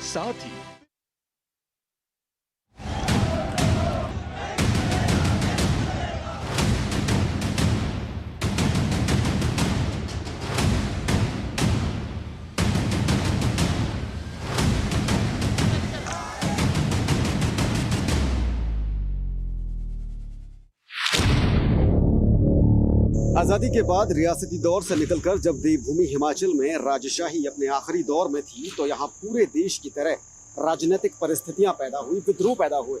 साथ ही आजादी के बाद रियासती दौर से निकलकर जब देवभूमि हिमाचल में राजशाही अपने आखिरी दौर में थी, तो यहाँ पूरे देश की तरह राजनीतिक परिस्थितियां पैदा हुई, विद्रोह पैदा हुए।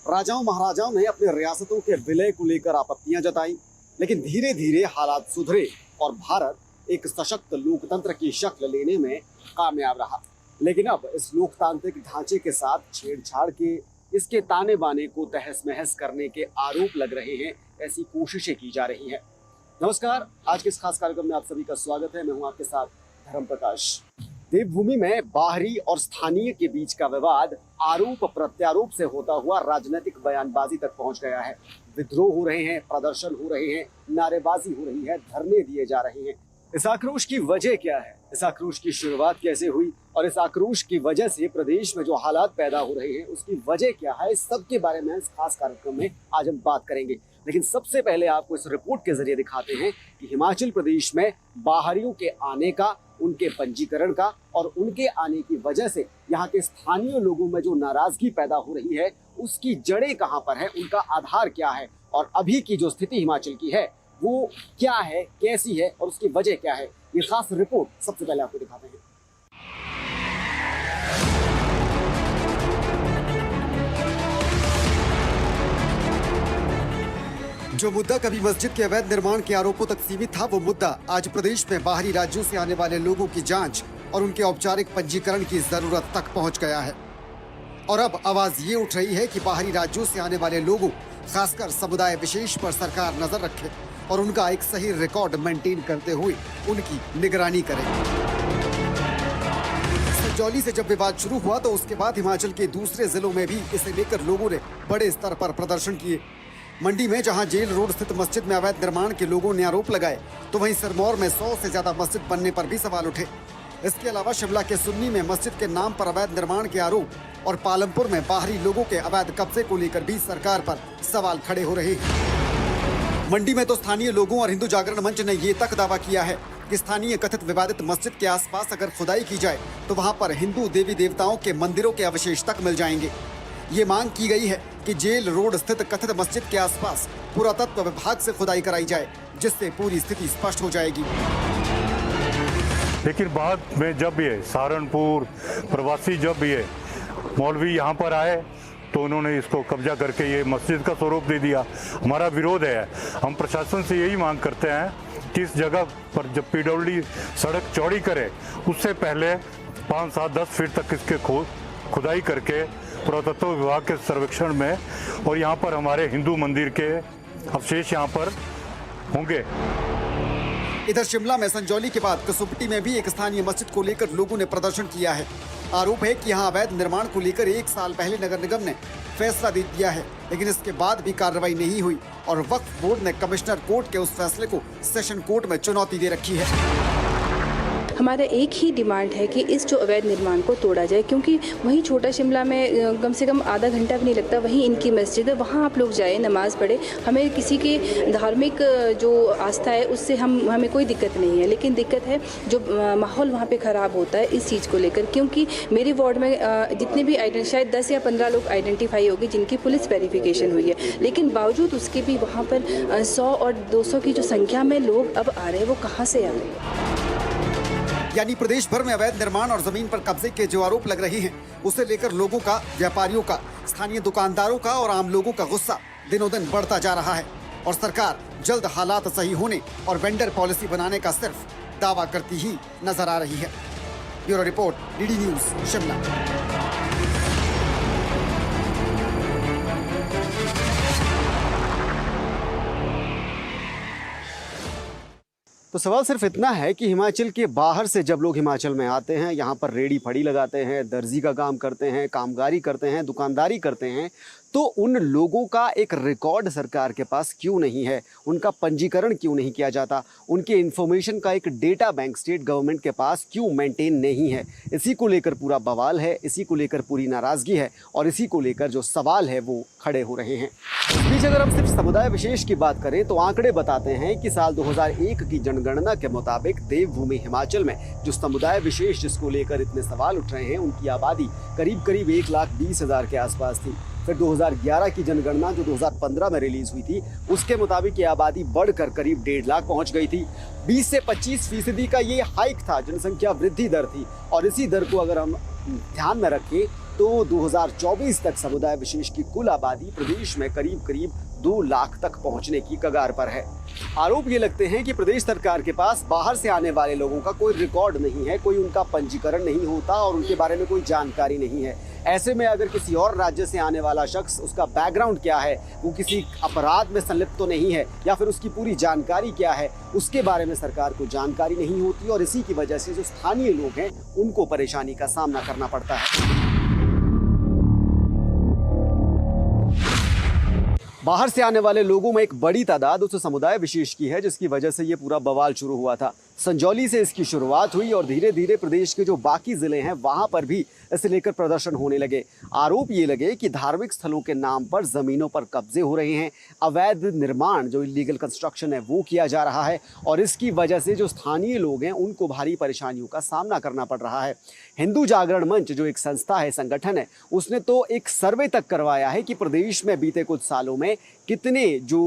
राजाओं महाराजाओं ने अपने रियासतों के विलय को लेकर आपत्तियां जताई, लेकिन धीरे धीरे हालात सुधरे और भारत एक सशक्त लोकतंत्र की शक्ल लेने में कामयाब रहा। लेकिन अब इस लोकतांत्रिक ढांचे के साथ छेड़छाड़ के, इसके ताने बाने को तहस महस करने के आरोप लग रहे हैं, ऐसी कोशिशें की जा रही हैं। नमस्कार, आज के इस खास कार्यक्रम में आप सभी का स्वागत है। मैं हूं आपके साथ धर्म प्रकाश। देवभूमि में बाहरी और स्थानीय के बीच का विवाद आरोप प्रत्यारोप से होता हुआ राजनीतिक बयानबाजी तक पहुंच गया है। विद्रोह हो रहे हैं, प्रदर्शन हो रहे हैं, नारेबाजी हो रही है, धरने दिए जा रहे हैं। इस आक्रोश की वजह क्या है? इस आक्रोश की शुरुआत कैसे हुई और इस आक्रोश की वजह से प्रदेश में जो हालात पैदा हो रहे हैं उसकी वजह क्या है? इस सब के बारे में इस खास कार्यक्रम में आज हम बात करेंगे। लेकिन सबसे पहले आपको इस रिपोर्ट के जरिए दिखाते हैं कि हिमाचल प्रदेश में बाहरियों के आने का, उनके पंजीकरण का और उनके आने की वजह से यहाँ के स्थानीय लोगों में जो नाराजगी पैदा हो रही है उसकी जड़ें कहाँ पर है, उनका आधार क्या है और अभी की जो स्थिति हिमाचल की है वो क्या है, कैसी है और उसकी वजह क्या है, ये खास रिपोर्ट सबसे पहले आपको दिखाते हैं। जो मुद्दा कभी मस्जिद के अवैध निर्माण के आरोपों तक सीमित था, वो मुद्दा आज प्रदेश में बाहरी राज्यों से आने वाले लोगों की जांच और उनके औपचारिक पंजीकरण की जरूरत तक पहुंच गया है। और अब आवाज ये उठ रही है कि बाहरी राज्यों से आने वाले लोगों, खासकर समुदाय विशेष पर सरकार नजर रखे और उनका एक सही रिकॉर्ड मेंटेन करते हुए उनकी निगरानी करे। संजौली से जब विवाद शुरू हुआ तो उसके बाद हिमाचल के दूसरे जिलों में भी इसे लेकर लोगों ने बड़े स्तर पर प्रदर्शन किए। मंडी में जहां जेल रोड स्थित मस्जिद में अवैध निर्माण के लोगों ने आरोप लगाए, तो वहीं सिरमौर में 100 से ज्यादा मस्जिद बनने पर भी सवाल उठे। इसके अलावा शिमला के सुन्नी में मस्जिद के नाम पर अवैध निर्माण के आरोप और पालमपुर में बाहरी लोगों के अवैध कब्जे को लेकर भी सरकार पर सवाल खड़े हो रहे हैं। मंडी में तो स्थानीय लोगों और हिंदू जागरण मंच ने ये तक दावा किया है कि स्थानीय कथित विवादित मस्जिद के आसपास अगर खुदाई की जाए तो वहाँ पर हिंदू देवी देवताओं के मंदिरों के अवशेष तक मिल जाएंगे। ये मांग की गई है कि जेल रोड स्थित कथित मस्जिद के आसपास पुरातत्व विभाग से खुदाई कराई जाए, जिससे पूरी स्थिति स्पष्ट हो जाएगी। लेकिन बाद में जब ये सहारनपुर प्रवासी जब ये मौलवी यहाँ पर आए तो उन्होंने इसको कब्जा करके ये मस्जिद का स्वरूप दे दिया। हमारा विरोध है। हम प्रशासन से यही मांग करते हैं कि इस जगह पर जब PWD सड़क चौड़ी करे उससे पहले 5, 7, 10 फीट तक इसके खुदाई करके पुरातत्व विभाग के सर्वेक्षण में और यहाँ पर हमारे हिंदू मंदिर के अवशेष यहाँ पर होंगे। इधर शिमला में संजौली के बाद कसुम्पटी में भी एक स्थानीय मस्जिद को लेकर लोगों ने प्रदर्शन किया है। आरोप है कि यहाँ अवैध निर्माण को लेकर 1 साल पहले नगर निगम ने फैसला दे दिया है, लेकिन इसके बाद भी कार्रवाई नहीं हुई और वक्फ बोर्ड ने कमिश्नर कोर्ट के उस फैसले को सेशन कोर्ट में चुनौती दे रखी है। हमारा एक ही डिमांड है कि इस जो अवैध निर्माण को तोड़ा जाए, क्योंकि वहीं छोटा शिमला में कम से कम आधा घंटा भी नहीं लगता, वहीं इनकी मस्जिद है, वहाँ आप लोग जाएं, नमाज़ पढ़ें। हमें किसी की धार्मिक जो आस्था है उससे हमें कोई दिक्कत नहीं है, लेकिन दिक्कत है जो माहौल वहाँ पे ख़राब होता है इस चीज़ को लेकर। क्योंकि मेरे वार्ड में जितने भी शायद 10 या 15 लोग आइडेंटिफाई होगी जिनकी पुलिस वेरिफिकेशन हुई है, लेकिन बावजूद उसके भी वहाँ पर 100 और 200 की जो संख्या में लोग अब आ रहे हैं, वो कहाँ से आ रहे हैं? यानी प्रदेश भर में अवैध निर्माण और जमीन पर कब्जे के जो आरोप लग रहे हैं, उसे लेकर लोगों का, व्यापारियों का, स्थानीय दुकानदारों का और आम लोगों का गुस्सा दिनों दिन बढ़ता जा रहा है और सरकार जल्द हालात सही होने और वेंडर पॉलिसी बनाने का सिर्फ दावा करती ही नजर आ रही है। Bureau report, DD news, Shimla. तो सवाल सिर्फ इतना है कि हिमाचल के बाहर से जब लोग हिमाचल में आते हैं, यहाँ पर रेड़ी फड़ी लगाते हैं, दर्जी का काम करते हैं, कामगारी करते हैं, दुकानदारी करते हैं, तो उन लोगों का एक रिकॉर्ड सरकार के पास क्यों नहीं है, उनका पंजीकरण क्यों नहीं किया जाता, उनके इन्फॉर्मेशन का एक डेटा बैंक स्टेट गवर्नमेंट के पास क्यों मेंटेन नहीं है। इसी को लेकर पूरा बवाल है, इसी को लेकर पूरी नाराज़गी है और इसी को लेकर जो सवाल है वो खड़े हो रहे हैं। इस बीच अगर हम सिर्फ समुदाय विशेष की बात करें तो आंकड़े बताते हैं कि साल 2001 की जनगणना के मुताबिक देवभूमि हिमाचल में जो समुदाय विशेष जिसको लेकर इतने सवाल उठ रहे हैं उनकी आबादी करीब 1,20,000 के आसपास थी। फिर 2011 की जनगणना जो 2015 में रिलीज हुई थी उसके मुताबिक ये आबादी बढ़कर करीब 1.5 लाख पहुंच गई थी। 20 से 25% का ये हाइक था, जनसंख्या वृद्धि दर थी। और इसी दर को अगर हम ध्यान में रखें तो 2024 तक समुदाय विशेष की कुल आबादी प्रदेश में करीब 2 लाख तक पहुंचने की कगार पर है। आरोप ये लगते हैं कि प्रदेश सरकार के पास बाहर से आने वाले लोगों का कोई रिकॉर्ड नहीं है, कोई उनका पंजीकरण नहीं होता और उनके बारे में कोई जानकारी नहीं है। ऐसे में अगर किसी और राज्य से आने वाला शख्स, उसका बैकग्राउंड क्या है, वो किसी अपराध में संलिप्त तो नहीं है या फिर उसकी पूरी जानकारी क्या है, उसके बारे में सरकार को जानकारी नहीं होती और इसी की वजह से जो स्थानीय लोग हैं उनको परेशानी का सामना करना पड़ता है। बाहर से आने वाले लोगों में एक बड़ी तादाद उस समुदाय विशेष की है जिसकी वजह से ये पूरा बवाल शुरू हुआ था। संजौली से इसकी शुरुआत हुई और धीरे धीरे प्रदेश के जो बाकी जिले हैं वहां पर भी इसे लेकर प्रदर्शन होने लगे। आरोप ये लगे कि धार्मिक स्थलों के नाम पर जमीनों पर कब्जे हो रहे हैं, अवैध निर्माण जो इलीगल कंस्ट्रक्शन है वो किया जा रहा है और इसकी वजह से जो स्थानीय लोग हैं उनको भारी परेशानियों का सामना करना पड़ रहा है। हिंदू जागरण मंच जो एक संस्था है, संगठन है, उसने तो एक सर्वे तक करवाया है कि प्रदेश में बीते कुछ सालों में कितने जो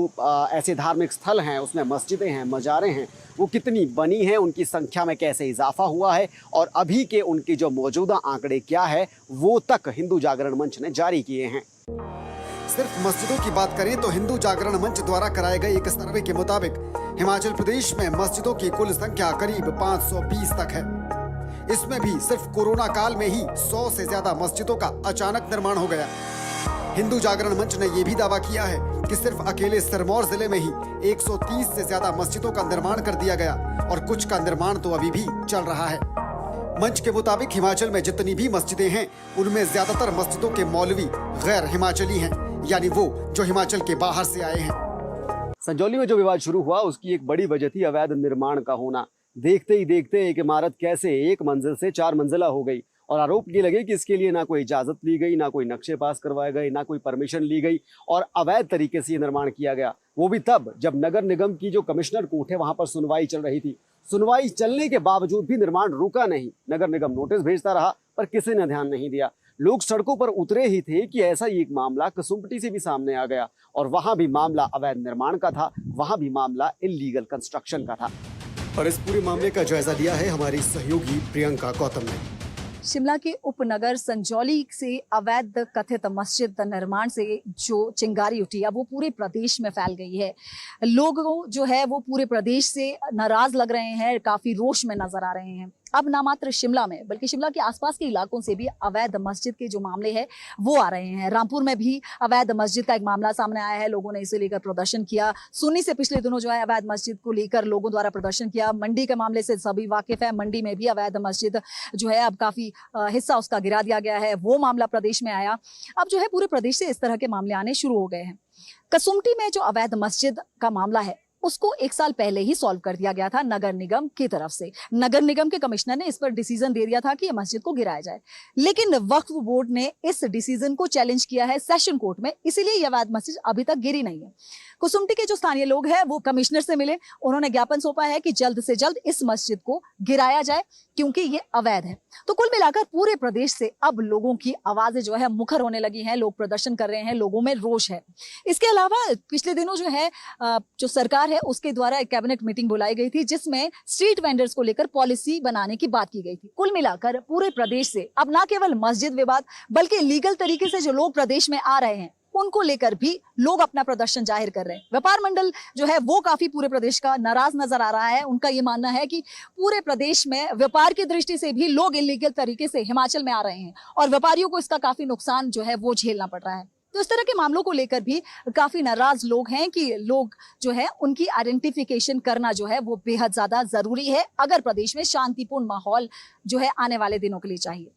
ऐसे धार्मिक स्थल हैं, उसमें मस्जिदें हैं, मज़ारें हैं, वो कितनी बनी हैं, उनकी संख्या में कैसे इजाफा हुआ है और अभी के उनके जो मौजूदा आंकड़े क्या है वो तक हिंदू जागरण मंच ने जारी किए हैं। सिर्फ मस्जिदों की बात करें तो हिंदू जागरण मंच द्वारा कराए गए एक सर्वे के मुताबिक हिमाचल प्रदेश में मस्जिदों की कुल संख्या करीब 520 तक है। इसमें भी सिर्फ कोरोना काल में ही 100 से ज्यादा मस्जिदों का अचानक निर्माण हो गया। हिंदू जागरण मंच ने यह भी दावा किया है कि सिर्फ अकेले सिरमौर जिले में ही 130 से ज्यादा मस्जिदों का निर्माण कर दिया गया और कुछ का निर्माण तो अभी भी चल रहा है। मंच के मुताबिक हिमाचल में जितनी भी मस्जिदें हैं उनमें ज्यादातर मस्जिदों के मौलवी गैर हिमाचली हैं, यानी वो जो हिमाचल के बाहर से आए हैं। संजौली में जो विवाद शुरू हुआ उसकी एक बड़ी वजह थी अवैध निर्माण का होना। देखते ही देखते एक इमारत कैसे 1 मंजिल से 4 मंजिला हो गई और आरोप ये लगे कि इसके लिए ना कोई इजाज़त ली गई, ना कोई नक्शे पास करवाए गए, ना कोई परमिशन ली गई और अवैध तरीके से ये निर्माण किया गया। वो भी तब जब नगर निगम की जो कमिश्नर कोर्ट है वहाँ पर सुनवाई चल रही थी। सुनवाई चलने के बावजूद भी निर्माण रुका नहीं। नगर निगम नोटिस भेजता रहा पर किसी ने ध्यान नहीं दिया। लोग सड़कों पर उतरे ही थे कि ऐसा ही एक मामला कसुम्पटी से भी सामने आ गया और वहाँ भी मामला अवैध निर्माण का था, वहाँ भी मामला इल्लीगल कंस्ट्रक्शन का था। और इस पूरे मामले का जायजा लिया है हमारी सहयोगी प्रियंका गौतम ने। शिमला के उपनगर संजौली से अवैध कथित मस्जिद निर्माण से जो चिंगारी उठी है वो पूरे प्रदेश में फैल गई है। लोग जो है वो पूरे प्रदेश से नाराज लग रहे हैं, काफी रोष में नजर आ रहे हैं। अब ना मात्र शिमला में बल्कि शिमला के आसपास के इलाकों से भी अवैध मस्जिद के जो मामले हैं वो आ रहे हैं। रामपुर में भी अवैध मस्जिद का एक मामला सामने आया है, लोगों ने इसे लेकर प्रदर्शन किया। सुन्नी से पिछले दिनों जो है अवैध मस्जिद को लेकर लोगों द्वारा प्रदर्शन किया। मंडी के मामले से सभी वाकिफ है, मंडी में भी अवैध मस्जिद जो है अब काफी हिस्सा उसका गिरा दिया गया है, वो मामला प्रदेश में आया। अब जो है पूरे प्रदेश से इस तरह के मामले आने शुरू हो गए हैं। कसुम्पटी में जो अवैध मस्जिद का मामला है उसको 1 साल पहले ही सॉल्व कर दिया गया था नगर निगम की तरफ से। नगर निगम के कमिश्नर ने इस पर डिसीजन दे दिया था कि ये मस्जिद को गिराया जाए, लेकिन वक्फ बोर्ड ने इस डिसीजन को चैलेंज किया है सेशन कोर्ट में, इसीलिए ये अवैध मस्जिद अभी तक गिरी नहीं है। कुसुम्पटी के जो स्थानीय लोग हैं वो कमिश्नर से मिले, उन्होंने ज्ञापन सौंपा है कि जल्द से जल्द इस मस्जिद को गिराया जाए क्योंकि ये अवैध है। तो कुल मिलाकर पूरे प्रदेश से अब लोगों की आवाजें जो है मुखर होने लगी हैं, लोग प्रदर्शन कर रहे हैं, लोगों में रोष है। इसके अलावा पिछले दिनों जो है जो सरकार है उसके द्वारा एक कैबिनेट मीटिंग बुलाई गई थी जिसमें स्ट्रीट वेंडर्स को लेकर पॉलिसी बनाने की बात की गई थी। कुल मिलाकर पूरे प्रदेश से अब न केवल मस्जिद विवाद बल्कि लीगल तरीके से जो लोग प्रदेश में आ रहे हैं उनको लेकर भी लोग अपना प्रदर्शन जाहिर कर रहे हैं। व्यापार मंडल जो है वो काफी पूरे प्रदेश का नाराज नजर आ रहा है। उनका ये मानना है कि पूरे प्रदेश में व्यापार की दृष्टि से भी लोग इलीगल तरीके से हिमाचल में आ रहे हैं और व्यापारियों को इसका काफी नुकसान जो है वो झेलना पड़ रहा है। तो इस तरह के मामलों को लेकर भी काफी नाराज लोग हैं कि लोग जो है उनकी आइडेंटिफिकेशन करना जो है वो बेहद ज्यादा जरूरी है अगर प्रदेश में शांतिपूर्ण माहौल जो है आने वाले दिनों के लिए चाहिए।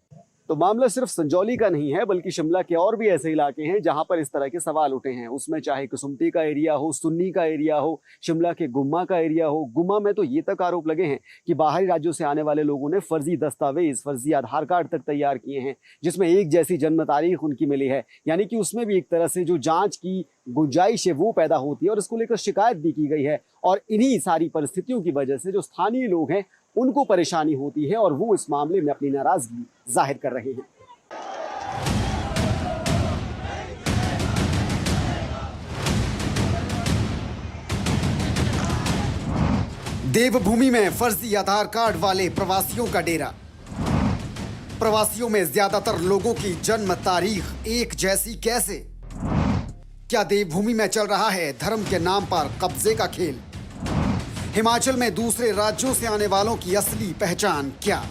तो मामला सिर्फ संजौली का नहीं है, बल्कि शिमला के और भी ऐसे इलाके हैं जहां पर इस तरह के सवाल उठे हैं। उसमें चाहे कसुम्पटी का एरिया हो, सुन्नी का एरिया हो, शिमला के गुम्मा का एरिया हो। गुम्मा में तो ये तक आरोप लगे हैं कि बाहरी राज्यों से आने वाले लोगों ने फर्जी दस्तावेज, फर्जी आधार कार्ड तक तैयार किए हैं, जिसमें एक जैसी जन्म तारीख उनकी मिली है। यानी कि उसमें भी एक तरह से जो जांच की गुंजाइश है वो पैदा होती है, और इसको लेकर शिकायत भी की गई है। और इन्हीं सारी परिस्थितियों की वजह से जो स्थानीय लोग हैं उनको परेशानी होती है, और वो इस मामले में अपनी नाराजगी जाहिर कर रहे हैं। देवभूमि में फर्जी आधार कार्ड वाले प्रवासियों का डेरा। प्रवासियों में ज्यादातर लोगों की जन्म तारीख एक जैसी कैसे? क्या देवभूमि में चल रहा है धर्म के नाम पर कब्जे का खेल? हिमाचल में दूसरे राज्यों से आने वालों की असली पहचान क्या?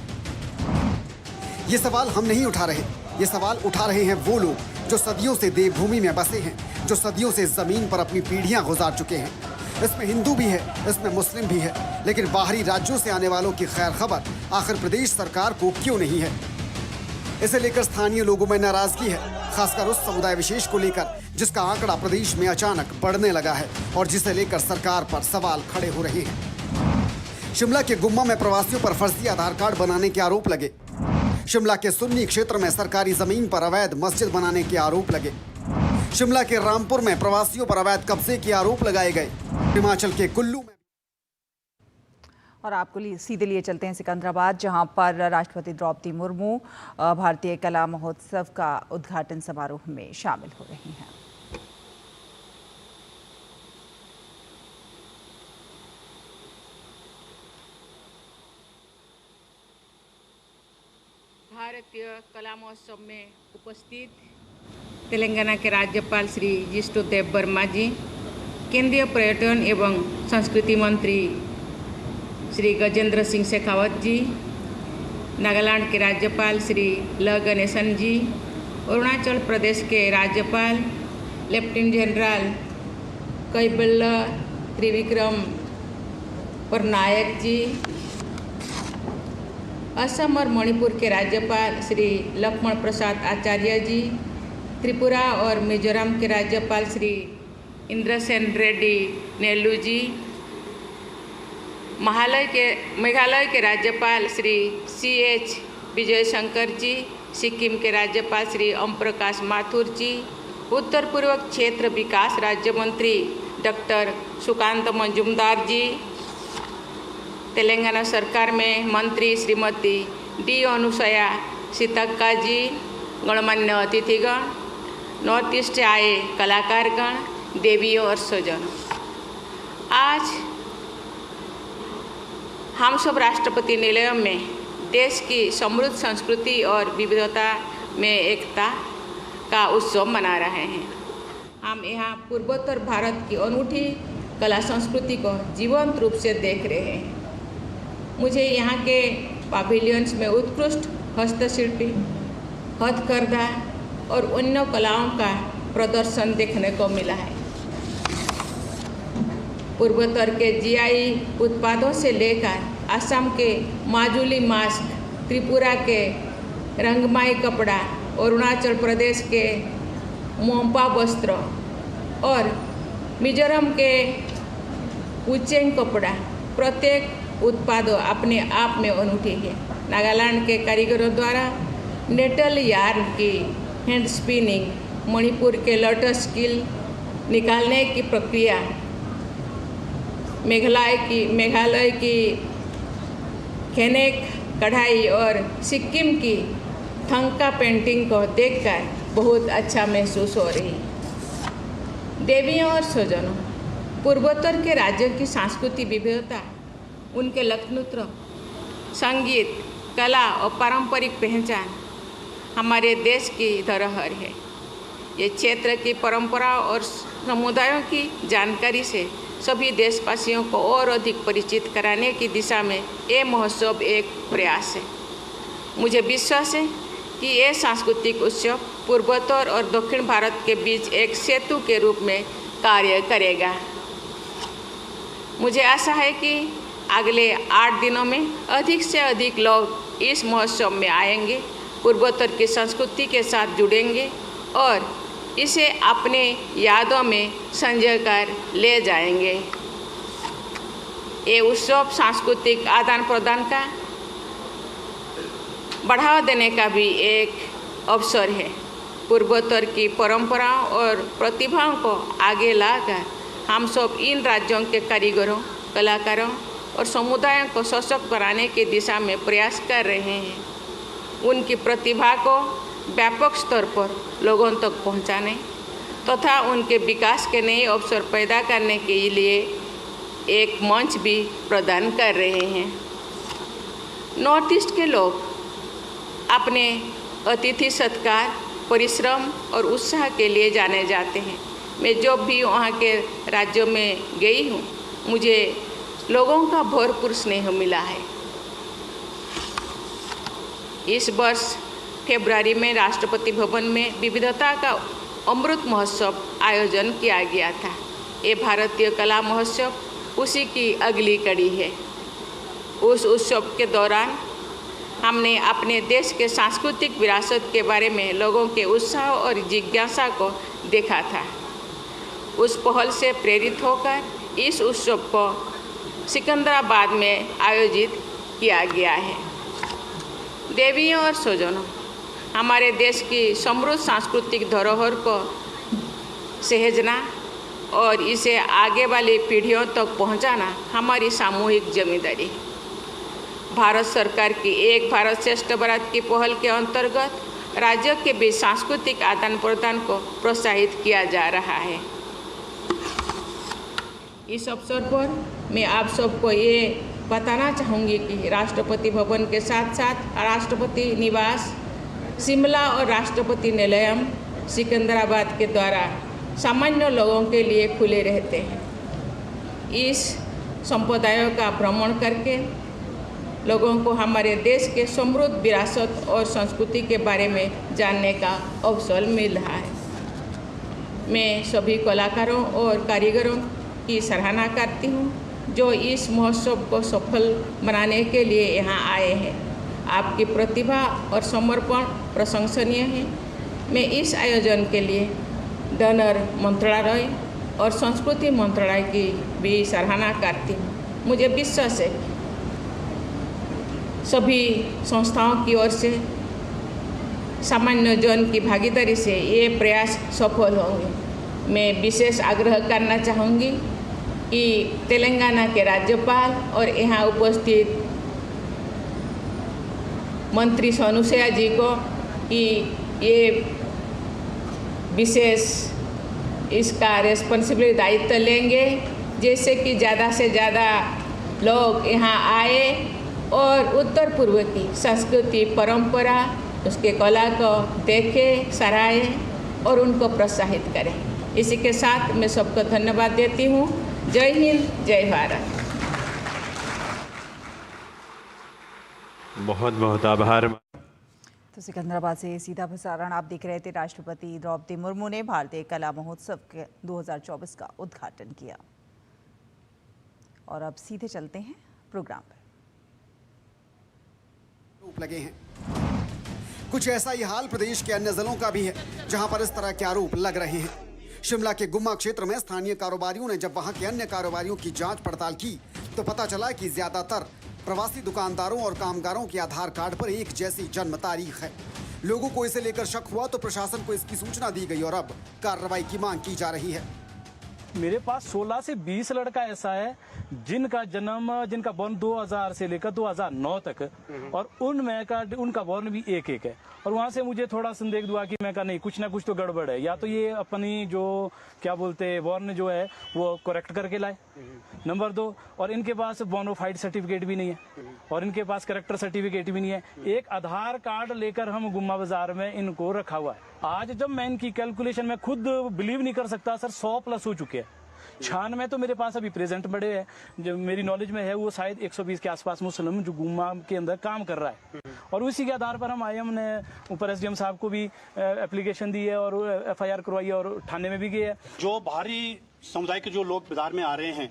ये सवाल हम नहीं उठा रहे, ये सवाल उठा रहे हैं वो लोग जो सदियों से देवभूमि में बसे हैं, जो सदियों से जमीन पर अपनी पीढ़ियां गुजार चुके हैं। इसमें हिंदू भी है, इसमें मुस्लिम भी है, लेकिन बाहरी राज्यों से आने वालों की खैर खबर आखिर प्रदेश सरकार को क्यों नहीं है? इसे लेकर स्थानीय लोगों में नाराजगी है, खासकर उस समुदाय विशेष को लेकर जिसका आंकड़ा प्रदेश में अचानक बढ़ने लगा है और जिसे लेकर सरकार पर सवाल खड़े हो रहे हैं। शिमला के गुम्मा में प्रवासियों पर फर्जी आधार कार्ड बनाने के आरोप लगे। शिमला के सुन्नी क्षेत्र में सरकारी जमीन पर अवैध मस्जिद बनाने के आरोप लगे। शिमला के रामपुर में प्रवासियों पर अवैध कब्जे के आरोप लगाए गए। हिमाचल के कुल्लू में और आपको सीधे लिए चलते हैं सिकंदराबाद, जहां पर राष्ट्रपति द्रौपदी मुर्मू भारतीय कला महोत्सव का उद्घाटन समारोह में शामिल हो रही हैं। भारतीय कला महोत्सव में उपस्थित तेलंगाना के राज्यपाल श्री जिष्णुदेव वर्मा जी, केंद्रीय पर्यटन एवं संस्कृति मंत्री श्री गजेंद्र सिंह शेखावत जी, नागालैंड के राज्यपाल श्री ल गणेशन जी, अरुणाचल प्रदेश के राज्यपाल लेफ्टिनेंट जनरल कैबल्य त्रिविक्रम पटनायक जी, असम और मणिपुर के राज्यपाल श्री लक्ष्मण प्रसाद आचार्य जी, त्रिपुरा और मिजोरम के राज्यपाल श्री इंद्रसेन रेड्डी नेल्लू जी, मेघालय के राज्यपाल श्री CH विजय शंकर जी, सिक्किम के राज्यपाल श्री ओम प्रकाश माथुर जी, उत्तर पूर्व क्षेत्र विकास राज्य मंत्री डॉक्टर सुकांत मजुमदार जी, तेलंगाना सरकार में मंत्री श्रीमती D अनुसया सीतक्का जी, गणमान्य अतिथिगण, नॉर्थ ईस्ट से आए कलाकारगण, देवियों और स्वजन, आज हम सब राष्ट्रपति निलय में देश की समृद्ध संस्कृति और विविधता में एकता का उत्सव मना रहे हैं। हम यहाँ पूर्वोत्तर भारत की अनूठी कला संस्कृति को जीवंत रूप से देख रहे हैं। मुझे यहाँ के पवेलियंस में उत्कृष्ट हस्तशिल्पी, हथकरघा और अन्य कलाओं का प्रदर्शन देखने को मिला है। पूर्वोत्तर के GI उत्पादों से लेकर असम के माजुली मास्क, त्रिपुरा के रंगमाई कपड़ा, अरुणाचल प्रदेश के मोम्पा वस्त्र और मिजोरम के उचेंग कपड़ा, प्रत्येक उत्पाद अपने आप में अनूठी है। नागालैंड के कारीगरों द्वारा नेटल यार्न की हैंड स्पिनिंग, मणिपुर के लोटस स्किल निकालने की प्रक्रिया, मेघालय की खेनेक कढ़ाई और सिक्किम की थंका पेंटिंग को देखकर बहुत अच्छा महसूस हो रही। देवियों और स्वजनों, पूर्वोत्तर के राज्यों की सांस्कृतिक विविधता, उनके लोकनृत्य, संगीत, कला और पारंपरिक पहचान हमारे देश की धरोहर है। ये क्षेत्र की परंपरा और समुदायों की जानकारी से सभी देशवासियों को और अधिक परिचित कराने की दिशा में ये महोत्सव एक प्रयास है। मुझे विश्वास है कि ये सांस्कृतिक उत्सव पूर्वोत्तर और दक्षिण भारत के बीच एक सेतु के रूप में कार्य करेगा। मुझे आशा है कि अगले 8 दिनों में अधिक से अधिक लोग इस महोत्सव में आएंगे पूर्वोत्तर की संस्कृति के साथ जुड़ेंगे और इसे अपने यादों में संजो कर ले जाएंगे। ये उत्सव सांस्कृतिक आदान प्रदान का बढ़ावा देने का भी एक अवसर है। पूर्वोत्तर की परंपराओं और प्रतिभाओं को आगे लाकर हम सब इन राज्यों के कारीगरों, कलाकारों और समुदायों को सशक्त बनाने की दिशा में प्रयास कर रहे हैं। उनकी प्रतिभा को व्यापक स्तर पर लोगों तक पहुंचाने तथा उनके विकास के नए अवसर पैदा करने के लिए एक मंच भी प्रदान कर रहे हैं। नॉर्थ ईस्ट के लोग अपने अतिथि सत्कार, परिश्रम और उत्साह के लिए जाने जाते हैं। मैं जब भी वहाँ के राज्यों में गई हूँ, मुझे लोगों का भरपूर स्नेह मिला है। इस वर्ष फरवरी में राष्ट्रपति भवन में विविधता का अमृत महोत्सव आयोजन किया गया था। ये भारतीय कला महोत्सव उसी की अगली कड़ी है। उस उत्सव के दौरान हमने अपने देश के सांस्कृतिक विरासत के बारे में लोगों के उत्साह और जिज्ञासा को देखा था। उस पहल से प्रेरित होकर इस उत्सव को सिकंदराबाद में आयोजित किया गया है। देवियों और स्वजनों, हमारे देश की समृद्ध सांस्कृतिक धरोहर को सहेजना और इसे आगे वाली पीढ़ियों तक पहुंचाना हमारी सामूहिक जिम्मेदारी है। भारत सरकार की एक भारत श्रेष्ठ भारत की पहल के अंतर्गत राज्यों के बीच सांस्कृतिक आदान प्रदान को प्रोत्साहित किया जा रहा है। इस अवसर पर मैं आप सबको ये बताना चाहूँगी कि राष्ट्रपति भवन के साथ साथ राष्ट्रपति निवास शिमला और राष्ट्रपति निलयम सिकंदराबाद के द्वारा सामान्य लोगों के लिए खुले रहते हैं। इस संप्रदायों का भ्रमण करके लोगों को हमारे देश के समृद्ध विरासत और संस्कृति के बारे में जानने का अवसर मिल रहा है। मैं सभी कलाकारों और कारीगरों की सराहना करती हूँ जो इस महोत्सव को सफल बनाने के लिए यहाँ आए हैं। आपकी प्रतिभा और समर्पण प्रशंसनीय है। मैं इस आयोजन के लिए डोनर मंत्रालय और संस्कृति मंत्रालय की भी सराहना करती हूँ। मुझे विश्वास है सभी संस्थाओं की ओर से सामान्य जन की भागीदारी से ये प्रयास सफल होंगे। मैं विशेष आग्रह करना चाहूँगी कि तेलंगाना के राज्यपाल और यहाँ उपस्थित मंत्री अनुसुईया जी को कि ये विशेष इसका रिस्पॉन्सिबिलिटी दायित्व लेंगे, जैसे कि ज़्यादा से ज़्यादा लोग यहाँ आए और उत्तर पूर्व की संस्कृति परंपरा उसके कला को देखें, सराहें और उनको प्रोत्साहित करें। इसी के साथ मैं सबको धन्यवाद देती हूँ। जय हिंद, जय भारत। बहुत बहुत आभार। तो सिकंदराबाद से सीधा प्रसारण आप देख रहे थे। राष्ट्रपति द्रौपदी मुर्मू ने भारतीय कला महोत्सव के 2024 का उद्घाटन किया। और अब सीधे चलते हैं प्रोग्राम पर। लगे हैं कुछ ऐसा ही हाल प्रदेश के अन्य जिलों का भी है जहां पर इस तरह के आरोप लग रहे हैं। शिमला के गुम्मा क्षेत्र में स्थानीय कारोबारियों ने जब वहां के अन्य कारोबारियों की जांच पड़ताल की तो पता चला कि ज्यादातर प्रवासी दुकानदारों और कामगारों के आधार कार्ड पर एक जैसी जन्म तारीख है। लोगों को इसे लेकर शक हुआ तो प्रशासन को इसकी सूचना दी गई और अब कार्रवाई की मांग की जा रही है। मेरे पास 16 से 20 लड़का ऐसा है जिनका बॉर्न 2000 से लेकर 2009 तक और उनका बॉर्न भी एक है। और वहां से मुझे थोड़ा संदेह हुआ कि मैं कहा नहीं, कुछ ना कुछ तो गड़बड़ है। या तो ये अपनी जो क्या बोलते हैं बॉर्न जो है वो करेक्ट करके लाए, नंबर 2, और इनके पास बोनाफाइड सर्टिफिकेट भी नहीं है और इनके पास करेक्टर सर्टिफिकेट भी नहीं है। एक आधार कार्ड लेकर हम गुम्मा बाजार में इनको रखा हुआ है। आज जब मैं इनकी कैलकुलेशन में खुद बिलीव नहीं कर सकता सर, 100+ हो चुके हैं। 96 तो मेरे पास अभी प्रेजेंट बड़े हैं, जो मेरी नॉलेज में है वो शायद 120 के आसपास मुस्लिम जो गुम्मा के अंदर काम कर रहा है। और उसी के आधार पर हम आए, हमने ऊपर SDM साहब को भी एप्लीकेशन दी है और FIR करवाई है और थाने में भी गए है। जो बाहरी समुदाय के जो लोग बाजार में आ रहे हैं,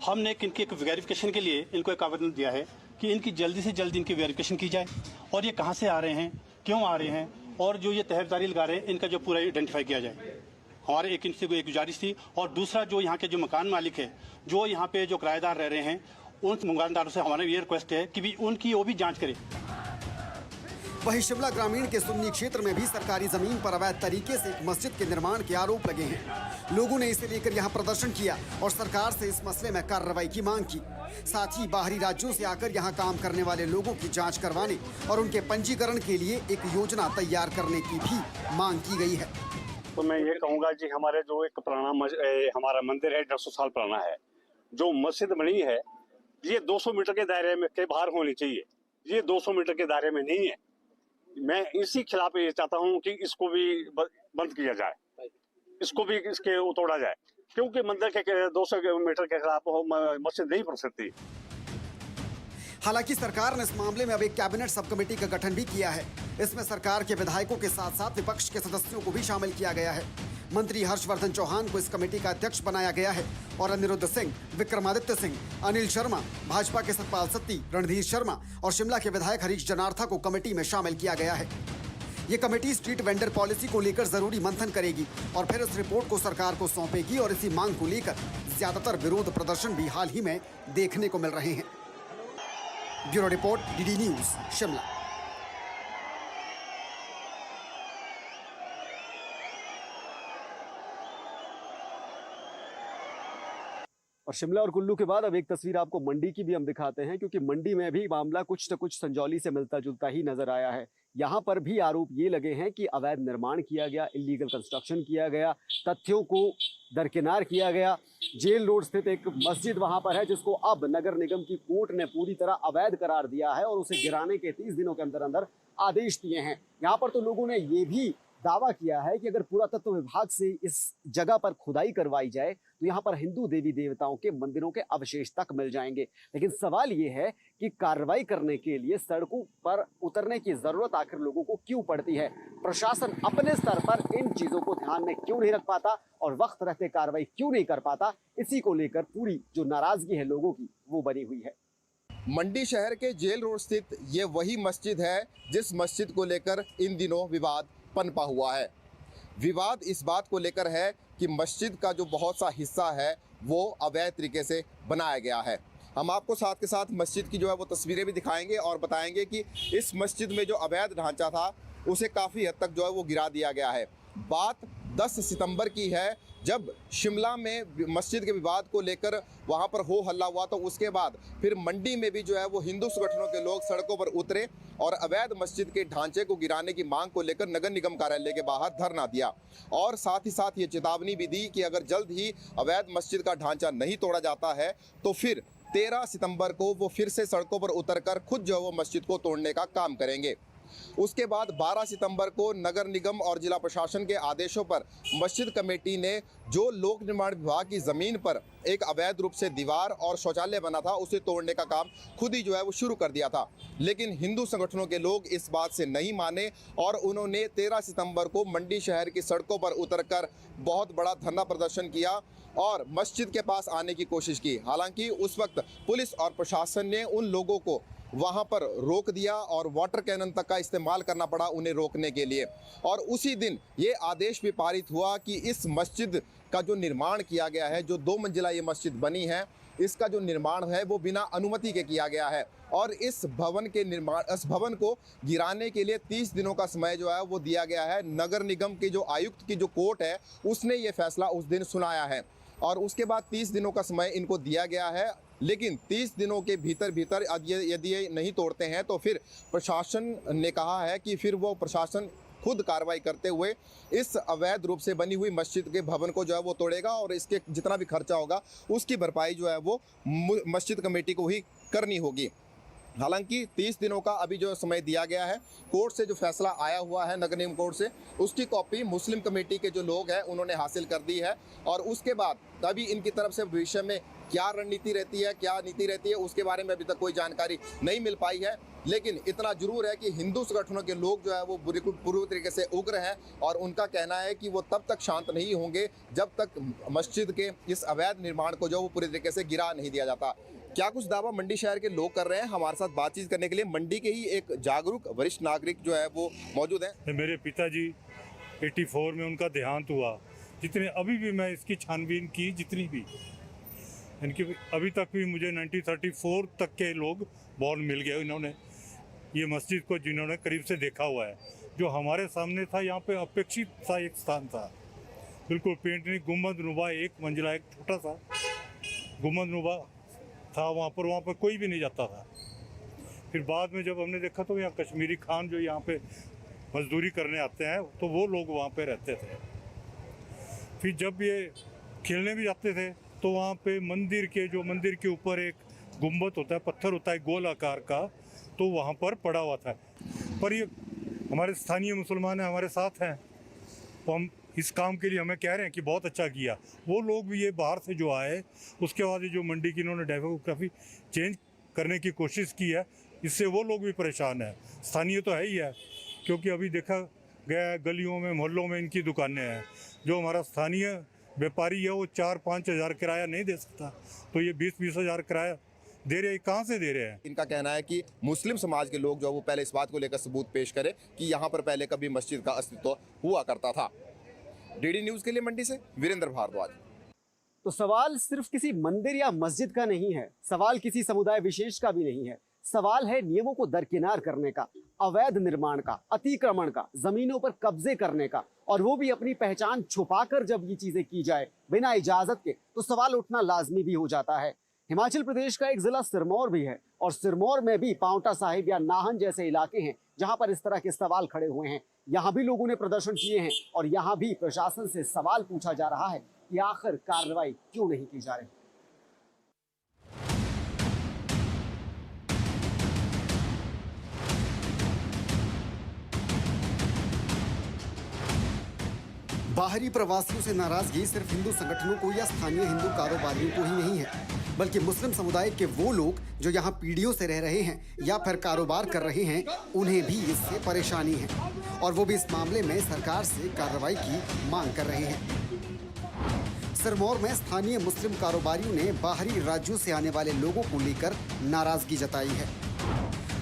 हमने इनकी एक वेरिफिकेशन के लिए इनको एक आवेदन दिया है कि इनकी जल्दी से जल्दी इनकी वेरिफिकेशन की जाए और ये कहाँ से आ रहे हैं, क्यों आ रहे हैं और जो ये तहफदारी लगा रहे हैं इनका जो पूरा आइडेंटिफाई किया जाए। हमारे एक इनसे एक गुजारिश थी। और दूसरा जो यहाँ के जो मकान मालिक है, जो यहाँ पे जो किराएदार रह रहे हैं, उन मकानदारों से हमारा ये रिक्वेस्ट है कि भी उनकी वो भी जांच करें। वहीं शिमला ग्रामीण के सुन्नी क्षेत्र में भी सरकारी जमीन पर अवैध तरीके से एक मस्जिद के निर्माण के आरोप लगे हैं। लोगों ने इसे लेकर यहां प्रदर्शन किया और सरकार से इस मसले में कार्रवाई की मांग की। साथ ही बाहरी राज्यों से आकर यहां काम करने वाले लोगों की जांच करवाने और उनके पंजीकरण के लिए एक योजना तैयार करने की भी मांग की गई है। तो मैं ये कहूँगा जी, हमारे जो एक पुराना हमारा मंदिर है, 150 साल पुराना है, जो मस्जिद बनी है ये 200 मीटर के दायरे में के बाहर होनी चाहिए। ये 200 मीटर के दायरे में नहीं है। मैं इसी खिलाफ ये चाहता हूँ कि इसको भी बंद किया जाए, इसको भी इसके तोड़ा जाए, क्योंकि मंदिर के 200 मीटर के खिलाफ मस्जिद नहीं बन सकती। हालांकि सरकार ने इस मामले में अब एक कैबिनेट सब कमेटी का गठन भी किया है। इसमें सरकार के विधायकों के साथ साथ विपक्ष के सदस्यों को भी शामिल किया गया है। मंत्री हर्षवर्धन चौहान को इस कमेटी का अध्यक्ष बनाया गया है और अनिरुद्ध सिंह, विक्रमादित्य सिंह, अनिल शर्मा, भाजपा के सतपाल सत्ती, रणधीर शर्मा और शिमला के विधायक हरीश जनार्था को कमेटी में शामिल किया गया है। ये कमेटी स्ट्रीट वेंडर पॉलिसी को लेकर जरूरी मंथन करेगी और फिर इस रिपोर्ट को सरकार को सौंपेगी और इसी मांग को लेकर ज्यादातर विरोध प्रदर्शन भी हाल ही में देखने को मिल रहे हैं। Bureau report, DD news, Shimla. और शिमला और कुल्लू के बाद अब एक तस्वीर आपको मंडी की भी हम दिखाते हैं, क्योंकि मंडी में भी मामला कुछ न कुछ संजौली से मिलता जुलता ही नजर आया है। यहाँ पर भी आरोप ये लगे हैं कि अवैध निर्माण किया गया, इलीगल कंस्ट्रक्शन किया गया, तथ्यों को दरकिनार किया गया। जेल रोड स्थित एक मस्जिद वहां पर है जिसको अब नगर निगम की कोर्ट ने पूरी तरह अवैध करार दिया है और उसे गिराने के 30 दिनों के अंदर अंदर आदेश दिए हैं। यहाँ पर तो लोगों ने ये भी दावा किया है कि अगर पुरातत्व विभाग से इस जगह पर खुदाई करवाई जाए तो यहाँ पर हिंदू देवी देवताओं के मंदिरों के अवशेष तक मिल जाएंगे। लेकिन सवाल ये है कि कार्रवाई करने के लिए सड़कों पर उतरने की जरूरत आखिर लोगों को क्यों पड़ती है? प्रशासन अपने स्तर पर इन चीजों को ध्यान में क्यों नहीं रख पाता और वक्त रहते कार्रवाई क्यों नहीं कर पाता? इसी को लेकर पूरी जो नाराजगी है लोगों की वो बनी हुई है। मंडी शहर के जेल रोड स्थित ये वही मस्जिद है जिस मस्जिद को लेकर इन दिनों विवाद पनपा हुआ है। विवाद इस बात को लेकर है कि मस्जिद का जो बहुत सा हिस्सा है वो अवैध तरीके से बनाया गया है। हम आपको साथ के साथ मस्जिद की जो है वो तस्वीरें भी दिखाएंगे और बताएंगे कि इस मस्जिद में जो अवैध ढांचा था उसे काफ़ी हद तक जो है वो गिरा दिया गया है। बात 10 सितंबर की है, जब शिमला में मस्जिद के विवाद को लेकर वहां पर हो हल्ला हुआ, तो उसके बाद फिर मंडी में भी जो है वो हिंदू संगठनों के लोग सड़कों पर उतरे और अवैध मस्जिद के ढांचे को गिराने की मांग को लेकर नगर निगम कार्यालय के बाहर धरना दिया और साथ ही साथ ये चेतावनी भी दी कि अगर जल्द ही अवैध मस्जिद का ढांचा नहीं तोड़ा जाता है तो फिर 13 सितंबर को वो फिर से सड़कों पर उतरकर खुद जो है वो मस्जिद को तोड़ने का काम करेंगे। उसके बाद 12 सितंबर को नगर निगम और जिला प्रशासन के आदेशों पर मस्जिद कमेटी ने जो लोक निर्माण विभाग की ज़मीन पर एक अवैध रूप से दीवार और शौचालय बना था उसे तोड़ने का काम खुद ही जो है वो शुरू कर दिया था। लेकिन हिंदू संगठनों के लोग इस बात से नहीं माने और उन्होंने 13 सितंबर को मंडी शहर की सड़कों पर उतरकर बहुत बड़ा धरना प्रदर्शन किया और मस्जिद के पास आने की कोशिश की। हालांकि उस वक्त पुलिस और प्रशासन ने उन लोगों को वहां पर रोक दिया और वाटर कैनन तक का इस्तेमाल करना पड़ा उन्हें रोकने के लिए। और उसी दिन ये आदेश भी पारित हुआ कि इस मस्जिद का जो निर्माण किया गया है, जो 2 मंजिला ये मस्जिद बनी है, इसका जो निर्माण है वो बिना अनुमति के किया गया है और इस भवन को गिराने के लिए 30 दिनों का समय जो है वो दिया गया है। नगर निगम के जो आयुक्त की जो कोर्ट है उसने ये फैसला उस दिन सुनाया है और उसके बाद 30 दिनों का समय इनको दिया गया है। लेकिन 30 दिनों के भीतर यदि ये नहीं तोड़ते हैं तो फिर प्रशासन ने कहा है कि फिर वो प्रशासन खुद कार्रवाई करते हुए इस अवैध रूप से बनी हुई मस्जिद के भवन को जो है वो तोड़ेगा और इसके जितना भी खर्चा होगा उसकी भरपाई जो है वो मस्जिद कमेटी को ही करनी होगी। हालांकि 30 दिनों का अभी जो समय दिया गया है, कोर्ट से जो फैसला आया हुआ है नगर निगम कोर्ट से, उसकी कॉपी मुस्लिम कमेटी के जो लोग हैं उन्होंने हासिल कर दी है और उसके बाद अभी इनकी तरफ से भविष्य में क्या रणनीति रहती है, क्या नीति रहती है, उसके बारे में अभी तक कोई जानकारी नहीं मिल पाई है। लेकिन इतना जरूर है कि हिंदू संगठनों के लोग जो है वो पूरी तरीके से उग्र हैं और उनका कहना है कि वो तब तक शांत नहीं होंगे जब तक मस्जिद के इस अवैध निर्माण को जो वो पूरी तरीके से गिरा नहीं दिया जाता। क्या कुछ दावा मंडी शहर के लोग कर रहे हैं, हमारे साथ बातचीत करने के लिए मंडी के ही एक जागरूक वरिष्ठ नागरिक जो है वो मौजूद है। मेरे पिताजी 84 में उनका देहांत हुआ। जितने अभी भी मैं इसकी छानबीन की, जितनी भी इनकी अभी तक भी मुझे 1934 तक के लोग बॉर्न मिल गए। इन्होंने ये मस्जिद को जिन्होंने करीब से देखा हुआ है, जो हमारे सामने था, यहाँ पे अपेक्षित सा एक स्थान था, बिल्कुल पेंट नहीं, गुम्बद नुमा एक मंजिला, एक छोटा सा गुम्बद नुमा था वहाँ पर कोई भी नहीं जाता था। फिर बाद में जब हमने देखा तो यहाँ कश्मीरी खान जो यहाँ पे मजदूरी करने आते हैं, तो वो लोग वहाँ पे रहते थे। फिर जब ये खेलने भी जाते थे तो वहाँ पे मंदिर के ऊपर एक गुम्बद होता है, पत्थर होता है गोल आकार का, तो वहाँ पर पड़ा हुआ था। पर ये हमारे स्थानीय मुसलमान हैं, हमारे साथ हैं, तो हम इस काम के लिए हमें कह रहे हैं कि बहुत अच्छा किया। वो लोग भी ये बाहर से जो आए, उसके बाद ये जो मंडी की इन्होंने डेमोग्राफी चेंज करने की कोशिश की है, इससे वो लोग भी परेशान हैं। स्थानीय तो है ही है, क्योंकि अभी देखा गया गलियों में मोहल्लों में इनकी दुकानें हैं। जो हमारा स्थानीय व्यापारी है वो 4-5 हज़ार किराया नहीं दे सकता, तो ये 20-20 हज़ार किराया दे रहे हैं। कहाँ से दे रहे हैं? इनका कहना है कि मुस्लिम समाज के लोग जो वो पहले इस बात को लेकर सबूत पेश करें कि यहाँ पर पहले कभी मस्जिद का अस्तित्व हुआ करता था। डीडी न्यूज़ के लिए मंडी से वीरेंद्र भारद्वाज। तो सवाल सिर्फ किसी मंदिर या मस्जिद का नहीं है, सवाल किसी समुदाय विशेष का भी नहीं है। सवाल है नियमों को दरकिनार करने का, अवैध निर्माण का, अतिक्रमण का, जमीनों पर कब्जे करने का, और वो भी अपनी पहचान छुपाकर जब ये चीजें की जाए बिना इजाजत के, तो सवाल उठना लाजमी भी हो जाता है। हिमाचल प्रदेश का एक जिला सिरमौर भी है, और सिरमौर में भी पांवटा साहिब या नाहन जैसे इलाके हैं जहां पर इस तरह के सवाल खड़े हुए हैं। यहाँ भी लोगों ने प्रदर्शन किए हैं और यहाँ भी प्रशासन से सवाल पूछा जा रहा है कि आखिर कार्रवाई क्यों नहीं की जा रही। बाहरी प्रवासियों से नाराजगी सिर्फ हिंदू संगठनों को या स्थानीय हिंदू कारोबारियों को ही नहीं है, बल्कि मुस्लिम समुदाय के वो लोग जो यहाँ पीढ़ियों से रह रहे हैं या फिर कारोबार कर रहे हैं, उन्हें भी इससे परेशानी है, और वो भी इस मामले में सरकार से कार्रवाई की मांग कर रहे हैं। सिरमौर में स्थानीय मुस्लिम कारोबारियों ने बाहरी राज्यों से आने वाले लोगों को लेकर नाराजगी जताई है।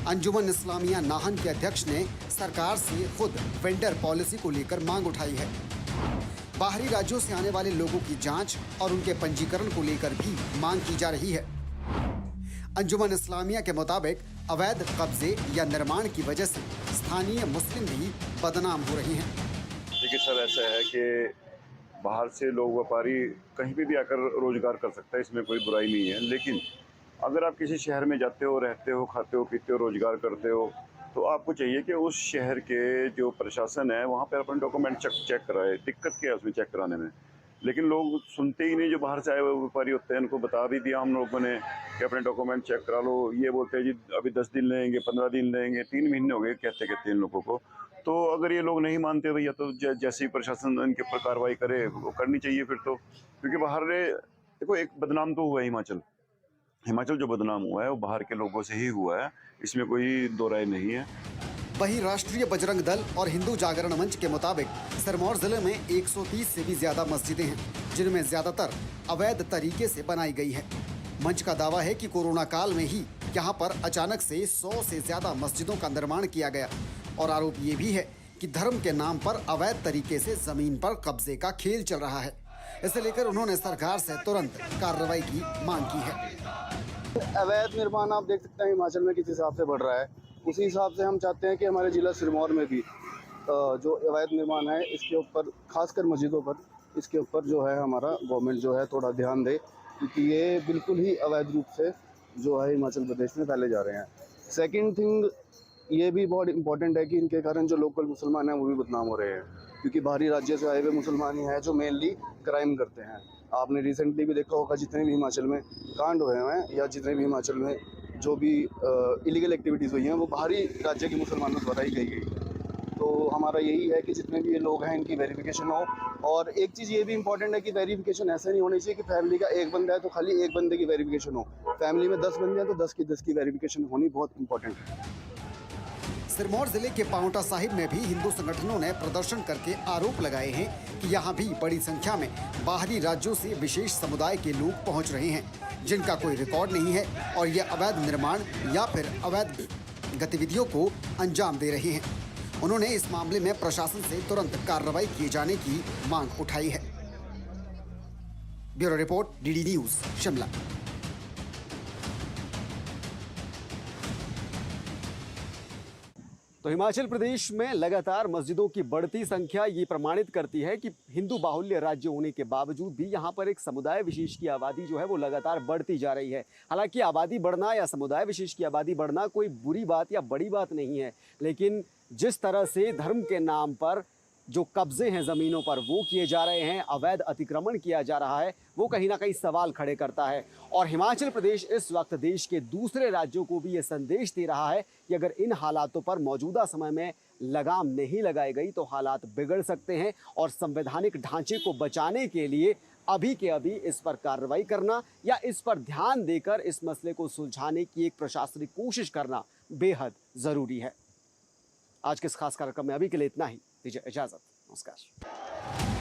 अंजुमन इस्लामिया नाहन के अध्यक्ष ने सरकार से खुद वेंडर पॉलिसी को लेकर मांग उठाई है। बाहरी राज्यों से आने वाले लोगों की जांच और उनके पंजीकरण को लेकर भी मांग की जा रही है। अंजुमन इस्लामिया के मुताबिक अवैध कब्जे या निर्माण की वजह से स्थानीय मुस्लिम भी बदनाम हो रहे हैं। देखिए सर, ऐसा है कि बाहर से लोग व्यापारी कहीं भी आकर रोजगार कर सकता है, इसमें कोई बुराई नहीं है। लेकिन अगर आप किसी शहर में जाते हो, रहते हो, खाते हो, पीते हो, रोजगार करते हो, तो आपको चाहिए कि उस शहर के जो प्रशासन है वहाँ पर अपने डॉक्यूमेंट चेक कराए। दिक्कत क्या है उसमें चेक कराने में? लेकिन लोग सुनते ही नहीं। जो बाहर से आए हुए व्यापारी होते हैं, उनको बता भी दिया हम लोगों ने कि अपने डॉक्यूमेंट चेक करा लो। ये बोलते हैं जी अभी 10 दिन लेंगे, 15 दिन लेंगे, 3 महीने हो गए कहते इन लोगों को। तो अगर ये लोग नहीं मानते भैया, तो जैसे ही प्रशासन इनके ऊपर कार्रवाई करे वो करनी चाहिए फिर तो। क्योंकि बाहर देखो, एक बदनाम तो हुआ है हिमाचल जो बदनाम हुआ है वो बाहर के लोगों से ही हुआ है, इसमें कोई दो राय नहीं है। वहीं राष्ट्रीय बजरंग दल और हिंदू जागरण मंच के मुताबिक सिरमौर जिले में 130 से भी ज्यादा मस्जिदें हैं, जिनमें ज्यादातर अवैध तरीके से बनाई गई है। मंच का दावा है कि कोरोना काल में ही यहाँ पर अचानक से 100 से ज्यादा मस्जिदों का निर्माण किया गया, और आरोप ये भी है कि धर्म के नाम पर अवैध तरीके से जमीन पर कब्जे का खेल चल रहा है। इसे लेकर उन्होंने सरकार से तुरंत कार्रवाई की मांग की है। अवैध निर्माण आप देख सकते हैं हिमाचल में किस हिसाब से बढ़ रहा है, उसी हिसाब से हम चाहते हैं कि हमारे जिला सिरमौर में भी जो अवैध निर्माण है इसके ऊपर, खासकर मस्जिदों पर, इसके ऊपर जो है हमारा गवर्नमेंट जो है थोड़ा ध्यान दे, क्योंकि ये बिल्कुल ही अवैध रूप से जो है हिमाचल प्रदेश में फैले जा रहे हैं। सेकंड थिंग ये भी बहुत इंपॉर्टेंट है कि इनके कारण जो लोकल मुसलमान हैं वो भी बदनाम हो रहे हैं, क्योंकि बाहरी राज्य से आए हुए मुसलमान ही हैं जो मेनली क्राइम करते हैं। आपने रिसेंटली भी देखा होगा जितने भी हिमाचल में कांड हुए हैं या जितने भी हिमाचल में जो भी इलीगल एक्टिविटीज़ हुई हैं वो बाहरी राज्य के मुसलमानों द्वारा ही की गई। तो हमारा यही है कि जितने भी ये लोग हैं इनकी वेरिफिकेशन हो। और एक चीज़ ये भी इंपॉर्टेंट है कि वेरिफिकेशन ऐसे नहीं होनी चाहिए कि फैमिली का एक बंदा है तो खाली एक बंदे की वेरिफिकेशन हो, फैमिली में 10 बंदे हैं तो 10 की वेरिफिकेशन होनी बहुत इंपॉर्टेंट है। सिरमौर जिले के पांवटा साहिब में भी हिंदू संगठनों ने प्रदर्शन करके आरोप लगाए हैं कि यहाँ भी बड़ी संख्या में बाहरी राज्यों से विशेष समुदाय के लोग पहुँच रहे हैं, जिनका कोई रिकॉर्ड नहीं है और ये अवैध निर्माण या फिर अवैध गतिविधियों को अंजाम दे रहे हैं। उन्होंने इस मामले में प्रशासन से तुरंत कार्रवाई किए जाने की मांग उठाई है। Bureau report, DD news, Shimla. तो हिमाचल प्रदेश में लगातार मस्जिदों की बढ़ती संख्या ये प्रमाणित करती है कि हिंदू बाहुल्य राज्य होने के बावजूद भी यहाँ पर एक समुदाय विशेष की आबादी जो है वो लगातार बढ़ती जा रही है। हालांकि आबादी बढ़ना या समुदाय विशेष की आबादी बढ़ना कोई बुरी बात या बड़ी बात नहीं है, लेकिन जिस तरह से धर्म के नाम पर जो कब्जे हैं ज़मीनों पर वो किए जा रहे हैं, अवैध अतिक्रमण किया जा रहा है, वो कहीं ना कहीं सवाल खड़े करता है। और हिमाचल प्रदेश इस वक्त देश के दूसरे राज्यों को भी ये संदेश दे रहा है कि अगर इन हालातों पर मौजूदा समय में लगाम नहीं लगाई गई तो हालात बिगड़ सकते हैं और संवैधानिक ढांचे को बचाने के लिए अभी के अभी इस पर कार्रवाई करना या इस पर ध्यान देकर इस मसले को सुलझाने की एक प्रशासनिक कोशिश करना बेहद ज़रूरी है। आज के इस खास कार्यक्रम में अभी के लिए इतना ही। दीजिए इजाजत। नमस्कार।